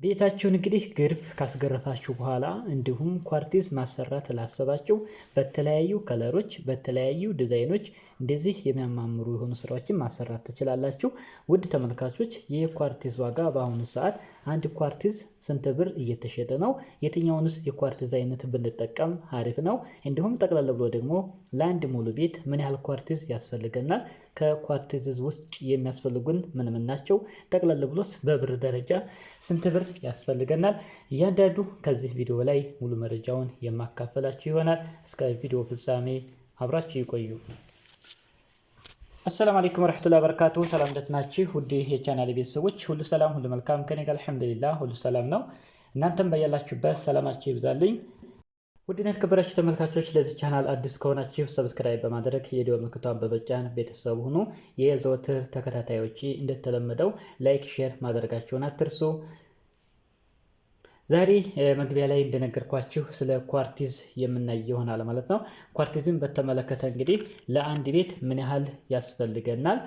ቤታችሁን እንግዲህ ግርፍ ካስገረፋችሁ በኋላ እንዲሁም ኳርቲዝ ማሰራት ላሰባችሁ በተለያዩ ከለሮች በተለያዩ ዲዛይኖች እንደዚህ የሚያማምሩ የሆኑ ስራዎችን ማሰራት ትችላላችሁ። ውድ ተመልካቾች የኳርቲዝ ዋጋ በአሁኑ ሰዓት አንድ ኳርቲዝ ስንት ብር እየተሸጠ ነው? የትኛውንስ የኳርቲዝ አይነት ብንጠቀም አሪፍ ነው? እንዲሁም ጠቅላላ ብሎ ደግሞ ለአንድ ሙሉ ቤት ምን ያህል ኳርቲዝ ያስፈልገናል? ከኳርቲዝ ውስጥ የሚያስፈልጉን ምን ምን ናቸው? ጠቅላላ ብሎስ በብር ደረጃ ስንት ብር ያስፈልገናል? እያንዳንዱ ከዚህ ቪዲዮ ላይ ሙሉ መረጃውን የማካፈላችሁ ይሆናል። እስከ ቪዲዮ ፍጻሜ አብራችሁ ይቆዩ። አሰላሙ አለይኩም ወራህመቱላሂ ወበረካቱ። ሰላም እንደት ናችሁ? ውድ የቻናሌ ቤተሰቦች ሁሉ ሰላም ሁሉ መልካም ከኔ ጋር አልሐምዱሊላህ ሁሉ ሰላም ነው። እናንተም በያላችሁበት ሰላማችሁ ይብዛልኝ። ውድና የተከበራችሁ ተመልካቾች ለዚህ ቻናል አዲስ ከሆናችሁ ሰብስክራይብ በማድረግ የደወል ምልክቷን በመጫን ቤተሰብ ሁኑ። የዘወትር ተከታታዮች እንደተለመደው ላይክ ሼር ማድረጋችሁን አትርሱ። ዛሬ መግቢያ ላይ እንደነገርኳችሁ ስለ ኳርቲዝ የምናይ ይሆናል ማለት ነው። ኳርቲዝን በተመለከተ እንግዲህ ለአንድ ቤት ምን ያህል ያስፈልገናል፣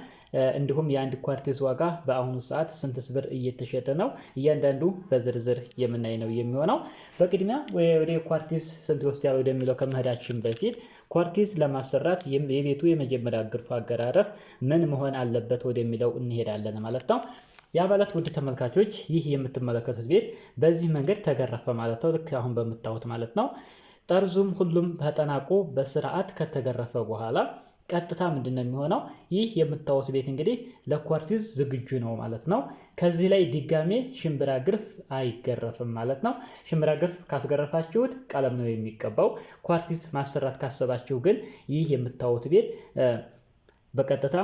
እንዲሁም የአንድ ኳርቲዝ ዋጋ በአሁኑ ሰዓት ስንት ብር እየተሸጠ ነው፣ እያንዳንዱ በዝርዝር የምናይ ነው የሚሆነው። በቅድሚያ ወደ ኳርቲዝ ስንት ይወስዳል ወደሚለው ከመሄዳችን በፊት ኳርቲዝ ለማሰራት የቤቱ የመጀመሪያ ግርፍ አገራረፍ ምን መሆን አለበት ወደሚለው እንሄዳለን ማለት ነው። ያ ማለት ውድ ተመልካቾች ይህ የምትመለከቱት ቤት በዚህ መንገድ ተገረፈ ማለት ነው። ልክ አሁን በምታዩት ማለት ነው። ጠርዙም ሁሉም ተጠናቆ በስርዓት ከተገረፈ በኋላ ቀጥታ ምንድነው የሚሆነው? ይህ የምታዩት ቤት እንግዲህ ለኳርቲዝ ዝግጁ ነው ማለት ነው። ከዚህ ላይ ድጋሜ ሽምብራ ግርፍ አይገረፍም ማለት ነው። ሽምብራ ግርፍ ካስገረፋችሁት ቀለም ነው የሚቀባው። ኳርቲዝ ማሰራት ካሰባችሁ ግን ይህ የምታዩት ቤት በቀጥታ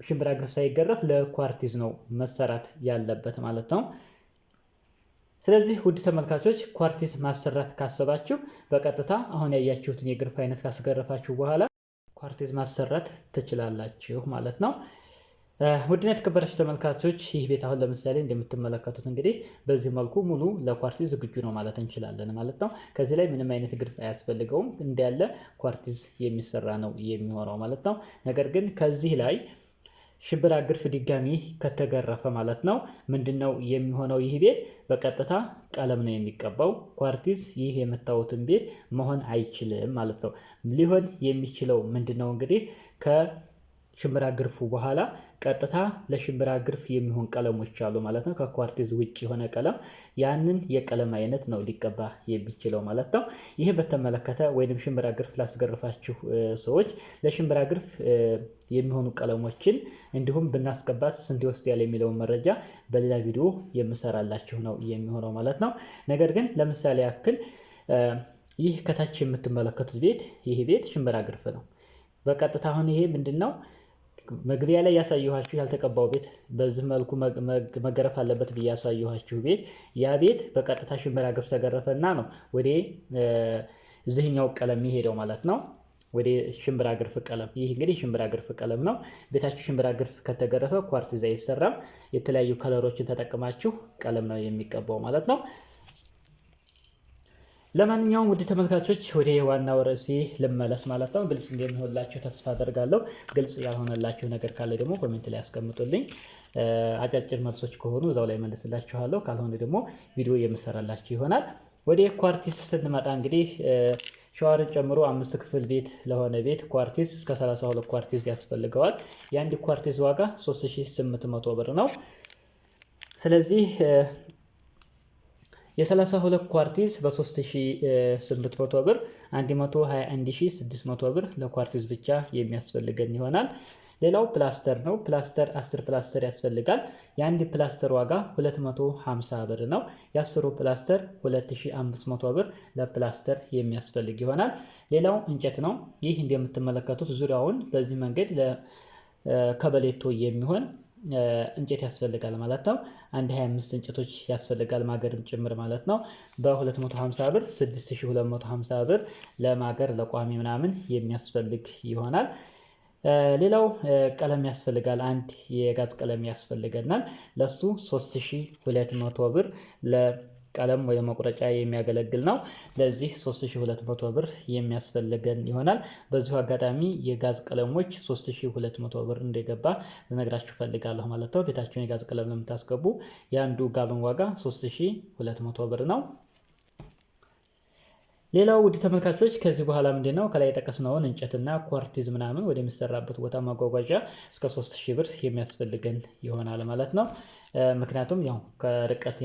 ሽምብራ ግርፍ ሳይገረፍ ለኳርቲዝ ነው መሰራት ያለበት ማለት ነው። ስለዚህ ውድ ተመልካቾች ኳርቲዝ ማሰራት ካሰባችሁ በቀጥታ አሁን ያያችሁትን የግርፍ አይነት ካስገረፋችሁ በኋላ ኳርቲዝ ማሰራት ትችላላችሁ ማለት ነው። ውድና የተከበራችሁ ተመልካቾች ይህ ቤት አሁን ለምሳሌ እንደምትመለከቱት እንግዲህ በዚህ መልኩ ሙሉ ለኳርቲዝ ዝግጁ ነው ማለት እንችላለን ማለት ነው። ከዚህ ላይ ምንም አይነት ግርፍ አያስፈልገውም፣ እንዳለ ኳርቲዝ የሚሰራ ነው የሚሆነው ማለት ነው። ነገር ግን ከዚህ ላይ ሽምብራ ግርፍ ድጋሚ ከተገረፈ ማለት ነው ምንድነው የሚሆነው? ይህ ቤት በቀጥታ ቀለም ነው የሚቀባው። ኳርቲዝ ይህ የምታዩትን ቤት መሆን አይችልም ማለት ነው። ሊሆን የሚችለው ምንድነው እንግዲህ ሽምብራ ግርፉ በኋላ ቀጥታ ለሽምብራ ግርፍ የሚሆን ቀለሞች አሉ ማለት ነው። ከኳርቲዝ ውጭ የሆነ ቀለም ያንን የቀለም አይነት ነው ሊቀባ የሚችለው ማለት ነው። ይህ በተመለከተ ወይንም ሽምብራ ግርፍ ላስገርፋችሁ ሰዎች ለሽምብራ ግርፍ የሚሆኑ ቀለሞችን እንዲሁም ብናስቀባት ስንት ይወስዳል የሚለውን መረጃ በሌላ ቪዲዮ የምሰራላችሁ ነው የሚሆነው ማለት ነው። ነገር ግን ለምሳሌ ያክል ይህ ከታች የምትመለከቱት ቤት ይህ ቤት ሽምብራ ግርፍ ነው። በቀጥታ አሁን ይሄ ምንድነው መግቢያ ላይ ያሳየኋችሁ ያልተቀባው ቤት በዚህ መልኩ መገረፍ አለበት ብዬ ያሳየኋችሁ ቤት ያ ቤት በቀጥታ ሽምብራ ግርፍ ተገረፈና ነው ወደ እዚህኛው ቀለም የሚሄደው ማለት ነው። ወደ ሽምብራ ግርፍ ቀለም። ይህ እንግዲህ ሽምብራ ግርፍ ቀለም ነው። ቤታችሁ ሽምብራ ግርፍ ከተገረፈ ኳርቲዝ አይሰራም። የተለያዩ ከለሮችን ተጠቅማችሁ ቀለም ነው የሚቀባው ማለት ነው። ለማንኛውም ውድ ተመልካቾች ወደ ዋናው ርዕሴ ልመለስ ማለት ነው። ግልጽ እንደሚሆንላችሁ ተስፋ አደርጋለሁ። ግልጽ ያልሆነላችሁ ነገር ካለ ደግሞ ኮሜንት ላይ ያስቀምጡልኝ። አጫጭር መልሶች ከሆኑ እዛው ላይ መልስላችኋለሁ። ካልሆነ ደግሞ ቪዲዮ የምሰራላችሁ ይሆናል። ወደ ኳርቲዝ ስንመጣ እንግዲህ ሻወርን ጨምሮ 5 ክፍል ቤት ለሆነ ቤት ኳርቲዝ እስከ 32 ኳርቲዝ ያስፈልገዋል። የአንድ ኳርቲዝ ዋጋ 3800 ብር ነው። ስለዚህ የ32 ኳርቲዝ በ3800 ብር 121600 ብር ለኳርቲዝ ብቻ የሚያስፈልገን ይሆናል። ሌላው ፕላስተር ነው። ፕላስተር 10 ፕላስተር ያስፈልጋል። የአንድ ፕላስተር ዋጋ 250 ብር ነው። የ10 ፕላስተር 2500 ብር ለፕላስተር የሚያስፈልግ ይሆናል። ሌላው እንጨት ነው። ይህ እንደምትመለከቱት ዙሪያውን በዚህ መንገድ ለከበሌቶ የሚሆን እንጨት ያስፈልጋል ማለት ነው። 25 እንጨቶች ያስፈልጋል ማገርም ጭምር ማለት ነው። በ250 ብር 6250 ብር ለማገር ለቋሚ ምናምን የሚያስፈልግ ይሆናል። ሌላው ቀለም ያስፈልጋል። አንድ የጋዝ ቀለም ያስፈልገናል። ለሱ 3200 ብር ቀለም ወይ መቁረጫ የሚያገለግል ነው። ለዚህ 3200 ብር የሚያስፈልገን ይሆናል። በዚሁ አጋጣሚ የጋዝ ቀለሞች 3200 ብር እንደገባ ልነግራችሁ ፈልጋለሁ ማለት ነው። ቤታችሁን የጋዝ ቀለም ለምታስገቡ የአንዱ ጋሎን ዋጋ 3200 ብር ነው። ሌላው ውድ ተመልካቾች ከዚህ በኋላ ምንድነው ከላይ የጠቀስነውን እንጨትና ኳርቲዝ ምናምን ወደሚሰራበት ቦታ ማጓጓዣ እስከ 3000 ብር የሚያስፈልገን ይሆናል ማለት ነው። ምክንያቱም ያው ከርቀት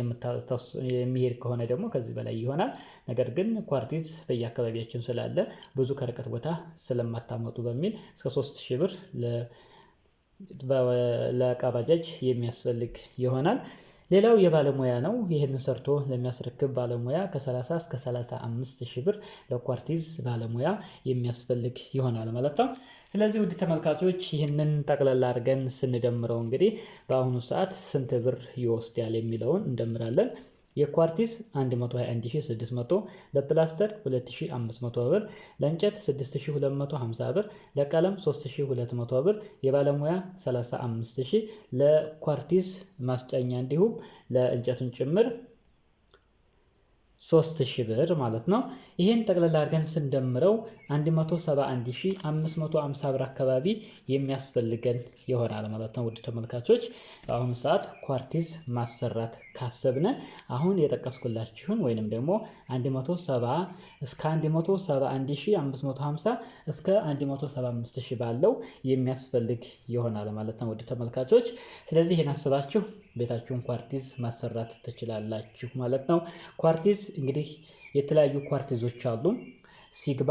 የሚሄድ ከሆነ ደግሞ ከዚህ በላይ ይሆናል። ነገር ግን ኳርቲዝ በየአካባቢያችን ስላለ ብዙ ከርቀት ቦታ ስለማታመጡ በሚል እስከ 3000 ብር ለዕቃ ባጃጅ የሚያስፈልግ ይሆናል። ሌላው የባለሙያ ነው። ይህንን ሰርቶ ለሚያስረክብ ባለሙያ ከ30 እስከ 35 ሺህ ብር ለኳርቲዝ ባለሙያ የሚያስፈልግ ይሆናል ማለት ነው። ስለዚህ ውድ ተመልካቾች ይህንን ጠቅላላ አድርገን ስንደምረው እንግዲህ በአሁኑ ሰዓት ስንት ብር ይወስዳል የሚለውን እንደምራለን። የኳርቲዝ 121600፣ ለፕላስተር 2500 ብር፣ ለእንጨት 6250 ብር፣ ለቀለም 3200 ብር፣ የባለሙያ 35000፣ ለኳርቲዝ ማስጫኛ እንዲሁም ለእንጨቱን ጭምር 3000 ብር ማለት ነው። ይህን ጠቅላላ አድርገን ስንደምረው 171550 ብር አካባቢ የሚያስፈልገን ይሆናል ማለት ነው። ውድ ተመልካቾች በአሁኑ ሰዓት ኳርቲዝ ማሰራት ካሰብነ አሁን የጠቀስኩላችሁን ወይንም ደግሞ 170 እስከ 171550 እስከ 175000 ባለው የሚያስፈልግ ይሆናል ማለት ነው። ውድ ተመልካቾች ስለዚህ ይህን አስባችሁ ቤታችሁን ኳርቲዝ ማሰራት ትችላላችሁ ማለት ነው። ኳርቲዝ እንግዲህ የተለያዩ ኳርቲዞች አሉ። ሲግማ፣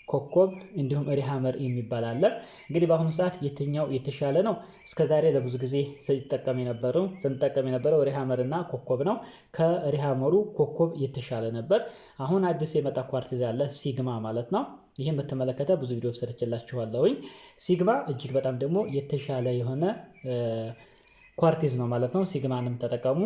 ኮከብ እንዲሁም ሪሃመር የሚባል አለ። እንግዲህ በአሁኑ ሰዓት የትኛው የተሻለ ነው? እስከዛሬ ለብዙ ጊዜ ስንጠቀም የነበረው ሪሃመር እና ኮከብ ነው። ከሪሃመሩ ኮከብ የተሻለ ነበር። አሁን አዲስ የመጣ ኳርቲዝ አለ፣ ሲግማ ማለት ነው። ይህን በተመለከተ ብዙ ቪዲዮ ሰርችላችኋለሁኝ። ሲግማ እጅግ በጣም ደግሞ የተሻለ የሆነ ኳርቲዝ ነው ማለት ነው። ሲግማንም ተጠቀሙ።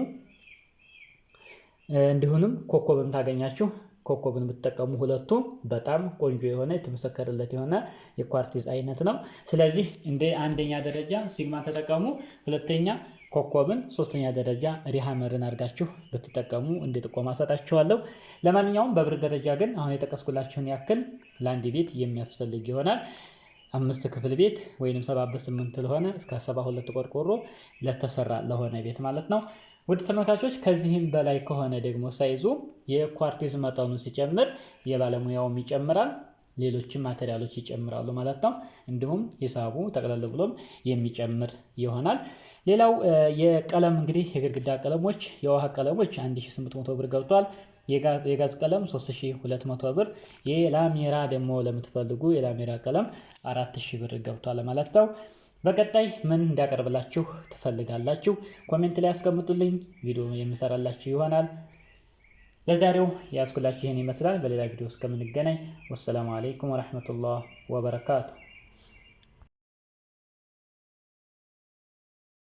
እንዲሁም ኮከብን ታገኛችሁ። ኮከብን ብትጠቀሙ ሁለቱ በጣም ቆንጆ የሆነ የተመሰከረለት የሆነ የኳርቲዝ አይነት ነው። ስለዚህ እንደ አንደኛ ደረጃ ሲግማን ተጠቀሙ፣ ሁለተኛ ኮከብን፣ ሶስተኛ ደረጃ ሪሃመርን አድርጋችሁ ብትጠቀሙ እንደ ጥቆማ ሰጣችኋለሁ። ለማንኛውም በብር ደረጃ ግን አሁን የጠቀስኩላችሁን ያክል ለአንድ ቤት የሚያስፈልግ ይሆናል። 5 ክፍል ቤት ወይንም 7/8 ለሆነ እስከ 72 ቆርቆሮ ለተሰራ ለሆነ ቤት ማለት ነው። ውድ ተመልካቾች ከዚህም በላይ ከሆነ ደግሞ ሳይዙ የኳርቲዝ መጠኑ ሲጨምር የባለሙያውም ይጨምራል፣ ሌሎችም ማቴሪያሎች ይጨምራሉ ማለት ነው። እንዲሁም ሂሳቡ ጠቅለል ብሎም የሚጨምር ይሆናል። ሌላው የቀለም እንግዲህ የግድግዳ ቀለሞች፣ የውሃ ቀለሞች 1800 ብር ገብቷል። የጋዝ ቀለም 3200 ብር፣ የላሜራ ደግሞ ለምትፈልጉ የላሜራ ቀለም 4000 ብር ገብቷል ማለት ነው። በቀጣይ ምን እንዳቀርብላችሁ ትፈልጋላችሁ? ኮሜንት ላይ አስቀምጡልኝ፣ ቪዲዮ የምሰራላችሁ ይሆናል። ለዛሬው ያስኩላችሁ ይህን ይመስላል። በሌላ ቪዲዮ እስከምንገናኝ ወሰላሙ አለይኩም ወራህመቱላህ ወበረካቱ።